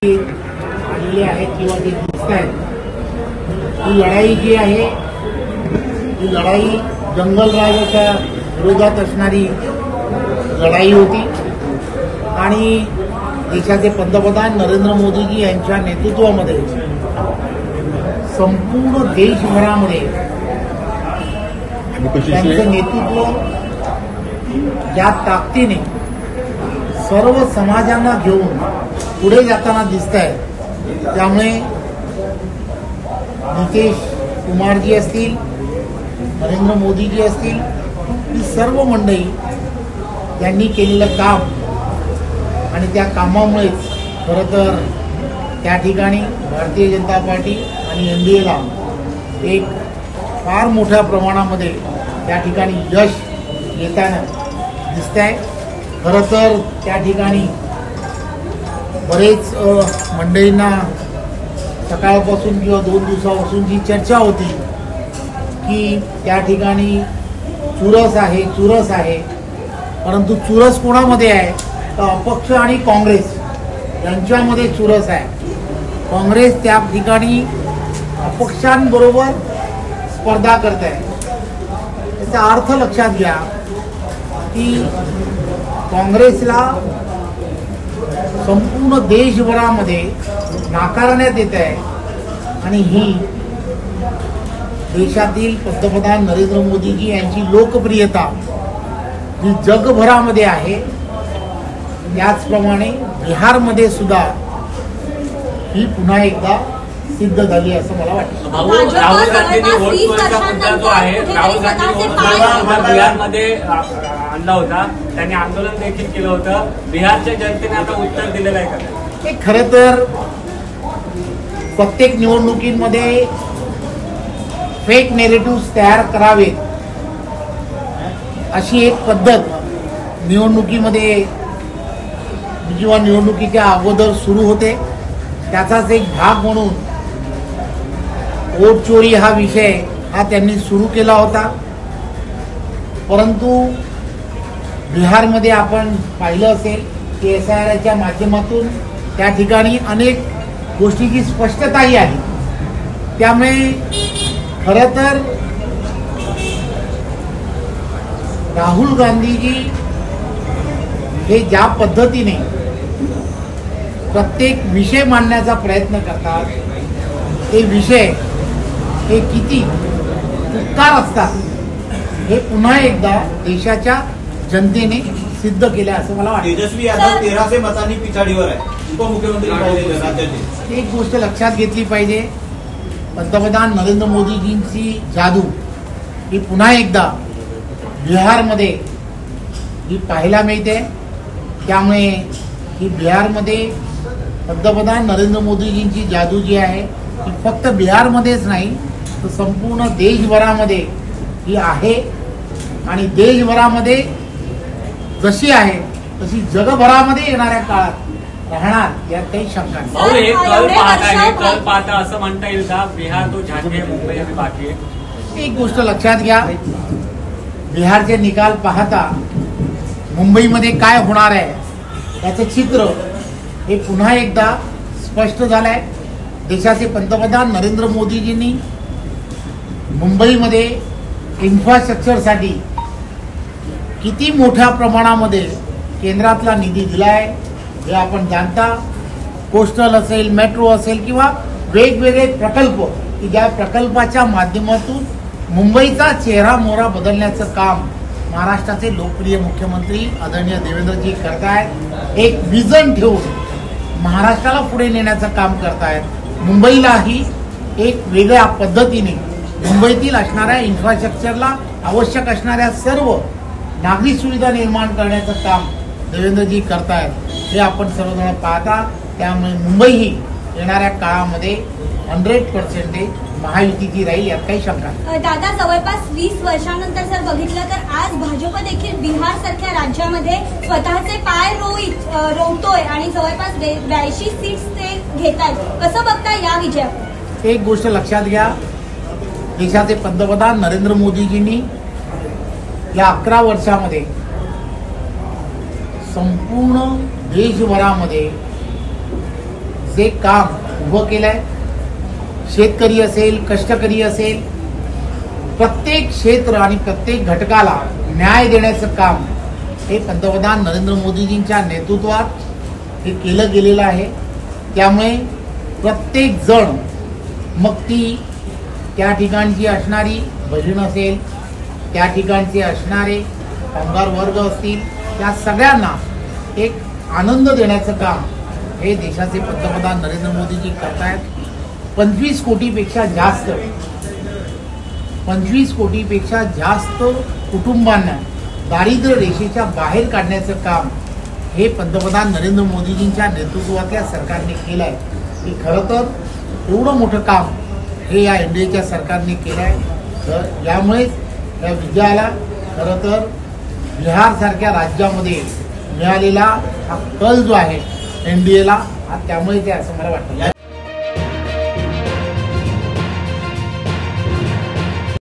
आलेले आहेत किंवा जे दिसत आहेत, ही लढाई जी आहे ही लढाई जंगलराजाच्या विरोधात असणारी लढाई होती आणि देशाचे पंतप्रधान नरेंद्र मोदीजी यांच्या नेतृत्वामध्ये संपूर्ण देशभरामध्ये त्यांचं नेतृत्व ज्या ताकदीने सर्व समाजांना घेऊन पुढे जाताना दिसत आहे। त्यामुळे नितीश कुमारजी असतील, नरेंद्र मोदीजी असतील, ही सर्व मंडळी यांनी केलेलं काम आणि त्या कामामुळेच खरं तर त्या ठिकाणी भारतीय जनता पार्टी आणि एनडीएला एक फार मोठ्या प्रमाणामध्ये त्या ठिकाणी यश येताना दिसत आहे। खरं तर त्या ठिकाणी बरेच मंडळींना सकाळपासून किंवा 2 दिवसापासून जी चर्चा होती की त्या ठिकाणी चुरस आहे, परंतु चुरस कोणामध्ये आहे तर अपक्ष आणि काँग्रेस यांच्यामध्ये चुरस आहे। काँग्रेस त्या ठिकाणी अपक्षांबरोबर स्पर्धा करत आहे। याचा अर्थ लक्षात घ्या की काँग्रेसला संपूर्ण देशभरामध्ये नाकारण्यात येत आहे आणि ही देशातील पंतप्रधान नरेंद्र मोदीजी यांची लोकप्रियता ही जगभरामध्ये आहे। त्याचप्रमाणे बिहारमध्ये सुद्धा ही पुन्हा एकदा सिद्ध झाली असं मला वाटतं। राहुल गांधींनी वोट चोरीचा मुद्दा जो आहे, राहुल गांधींनी वोट चोरीचा बिहारमध्ये आणला होता, त्यांनी आंदोलन देखील केलं होतं। बिहारच्या जनतेने आता उत्तर दिलेलं आहे का? खरं तर प्रत्येक निवडणुकीमध्ये फेक नेरेटिव्ह तयार करावेत अशी एक पद्धत निवडणुकीमध्ये जेव्हा निवडणुकीच्या अगोदर सुरू होते त्याचाच एक भाग म्हणून वोट चोरी हा विषय त्यांनी सुरू केला होता। परंतु बिहारमध्ये आपण पाहिलं असेल की SIRच्या माध्यमातून त्या ठिकाणी अनेक गोष्टीची स्पष्टताही आहे। त्यामुळे खरं तर राहुल गांधीजी हे ज्या पद्धतीने प्रत्येक विषय मांडण्याचा प्रयत्न करतात, ते विषय हे किती उपकार असतात हे पुन्हा एकदा देशाच्या जनतेने सिद्ध केले असं मला वाटतं। तेजस्वी यादव 1300 मतांनी पिछाडीवर आहे, उपमुख्यमंत्री राज्याचे। एक गोष्ट लक्षात घेतली पाहिजे, पंतप्रधान नरेंद्र मोदीजींची जादू ही पुन्हा एकदा बिहारमध्ये ही पाहायला मिळते। त्यामुळे ही बिहारमध्ये पंतप्रधान नरेंद्र मोदीजींची जादू जी आहे ती फक्त बिहारमध्येच नाही तर संपूर्ण देशभरामध्ये ही आहे आणि देशभरामध्ये जशी आहे तशी जगभरामध्ये येणाऱ्या काळात राहणार यात काही शंका नाही। कल पाहता असं म्हणता येईल का बिहार तो झांझे मुंबई अभी बाकी आहे? एक गोष्ट लक्षात घ्या, बिहारचे निकाल पाहता मुंबईमध्ये काय होणार आहे याचं चित्र हे पुन्हा एकदा स्पष्ट झालंय। देशाचे पंतप्रधान नरेंद्र मोदीजींनी मुंबईमध्ये इन्फ्रास्ट्रक्चरसाठी किती मोठ्या प्रमाणामध्ये केंद्रातला निधी दिलाय हे आपण जाणता। कोस्टल असेल, मेट्रो असेल किंवा वेगवेगळे प्रकल्प की ज्या प्रकल्पाच्या माध्यमातून मुंबईचा चेहरा मोहरा बदलण्याचं काम महाराष्ट्राचे लोकप्रिय मुख्यमंत्री आदरणीय देवेंद्रजी करतायत। एक विजन ठेवून महाराष्ट्राला पुढे नेण्याचं काम करतायत। मुंबईलाही एक वेगळ्या पद्धतीने मुंबईतील असणाऱ्या इन्फ्रास्ट्रक्चरला आवश्यक असणाऱ्या सर्व नागरी सुविधा निर्माण करण्याचं काम देवेंद्रजी करतायत हे आपण सर्वजण पाहता। त्यामुळे मुंबई ही येणाऱ्या काळामध्ये 100% महायुतीची राहील यात काही शंका नाही। दादा, जवळपास 20 वर्षांनंतर जर बघितलं तर आज भाजप देखील बिहार सारख्या राज्यामध्ये स्वतःचे पाय रोवतोय आणि जवळपास 82 सीट्स ते घेत आहेत। कसं बघताय या विजयात? एक गोष्ट लक्षात घ्या, देशाचे पंतप्रधान नरेंद्र मोदीजींनी या 11 वर्षामध्ये संपूर्ण देशभरामध्ये जे काम उभं केलंय, शेतकरी असेल, कष्टकरी असेल, प्रत्येक क्षेत्र आणि प्रत्येक घटकाला न्याय देण्याचं काम हे पंतप्रधान नरेंद्र मोदीजींच्या नेतृत्वात हे केलं गेलेलं आहे. त्यामुळे प्रत्येक जण, मग ती त्या ठिकाणची असणारी बहीण असेल, त्या ठिकाणचे असणारे कामगार वर्ग असतील, त्या सगळ्यांना एक आनंद देण्याचं काम हे देशाचे पंतप्रधान नरेंद्र मोदीजी करतायत. 25 कोटीपेक्षा जास्त कुटुंबांना दारिद्र्य रेषेच्या बाहेर काढण्याचं काम हे पंतप्रधान नरेंद्र मोदीजींच्या नेतृत्वातल्या सरकारने केलं आहे. की खरं तर एवढं मोठं काम हे या एनडीएच्या सरकारने केलं आहे. तर यामुळेच या विजयाला खरं तर बिहारसारख्या राज्यामध्ये मिळालेला हा कल जो आहे एनडीएला, त्यामुळे ते असं मला वाटतं.